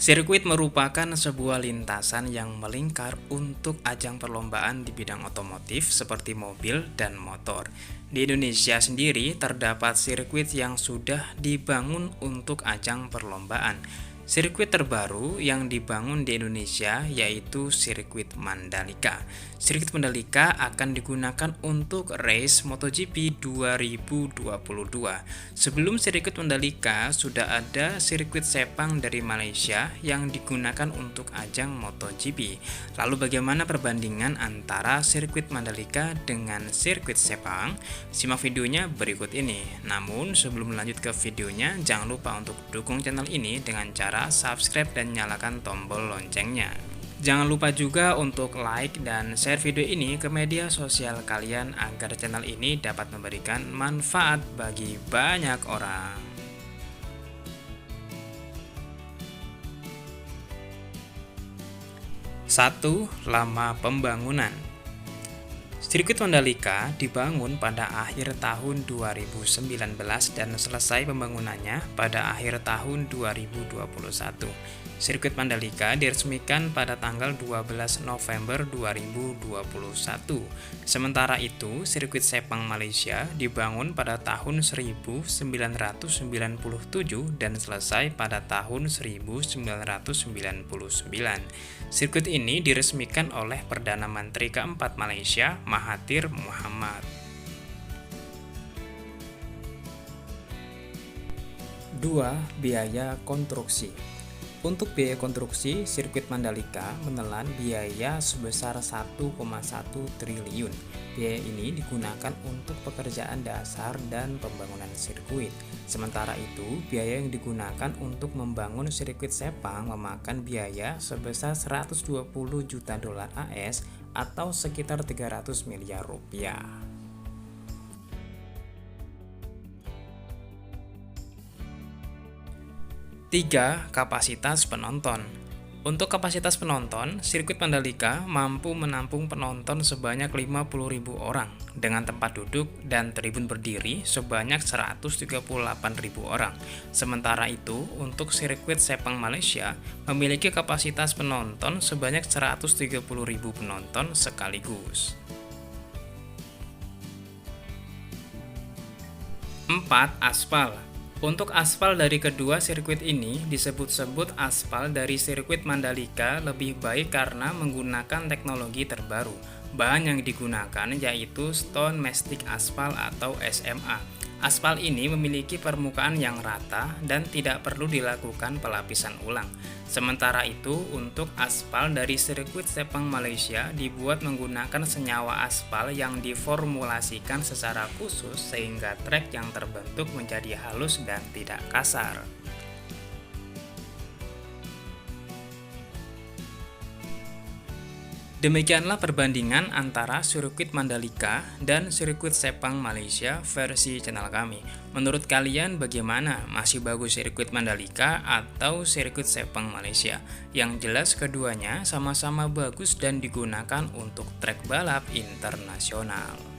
Sirkuit merupakan sebuah lintasan yang melingkar untuk ajang perlombaan di bidang otomotif seperti mobil dan motor. Di Indonesia sendiri terdapat sirkuit yang sudah dibangun untuk ajang perlombaan. Sirkuit terbaru yang dibangun di Indonesia yaitu sirkuit Mandalika. Sirkuit Mandalika akan digunakan untuk race MotoGP 2022. Sebelum sirkuit Mandalika sudah ada sirkuit Sepang dari Malaysia yang digunakan untuk ajang MotoGP. Lalu bagaimana perbandingan antara sirkuit Mandalika dengan sirkuit Sepang? Simak videonya berikut ini. Namun sebelum lanjut ke videonya, jangan lupa untuk dukung channel ini dengan cara subscribe dan nyalakan tombol loncengnya. Jangan lupa juga untuk like dan share video ini ke media sosial kalian agar channel ini dapat memberikan manfaat bagi banyak orang. 1. Lama pembangunan. Sirkuit Mandalika dibangun pada akhir tahun 2019 dan selesai pembangunannya pada akhir tahun 2021. Sirkuit Mandalika diresmikan pada tanggal 12 November 2021. Sementara itu, sirkuit Sepang Malaysia dibangun pada tahun 1997 dan selesai pada tahun 1999. Sirkuit ini diresmikan oleh Perdana Menteri keempat Malaysia, Mahathir Mohamad. 2. Biaya konstruksi. Untuk biaya konstruksi, sirkuit Mandalika menelan biaya sebesar 1,1 triliun. Biaya ini digunakan untuk pekerjaan dasar dan pembangunan sirkuit. Sementara itu, biaya yang digunakan untuk membangun sirkuit Sepang memakan biaya sebesar 120 juta dolar AS atau sekitar 300 miliar rupiah. 3. Kapasitas penonton. Untuk kapasitas penonton, sirkuit Mandalika mampu menampung penonton sebanyak 50.000 orang dengan tempat duduk dan tribun berdiri sebanyak 138.000 orang. Sementara itu, untuk sirkuit Sepang Malaysia memiliki kapasitas penonton sebanyak 130.000 penonton sekaligus. 4. Aspal. Untuk aspal dari kedua sirkuit ini disebut-sebut aspal dari sirkuit Mandalika lebih baik karena menggunakan teknologi terbaru. Bahan yang digunakan yaitu Stone Mastic Aspal atau SMA. Aspal ini memiliki permukaan yang rata dan tidak perlu dilakukan pelapisan ulang. Sementara itu, untuk aspal dari sirkuit Sepang Malaysia dibuat menggunakan senyawa aspal yang diformulasikan secara khusus sehingga trek yang terbentuk menjadi halus dan tidak kasar. Demikianlah perbandingan antara sirkuit Mandalika dan sirkuit Sepang Malaysia versi channel kami. Menurut kalian bagaimana? Masih bagus sirkuit Mandalika atau sirkuit Sepang Malaysia? Yang jelas keduanya sama-sama bagus dan digunakan untuk trek balap internasional.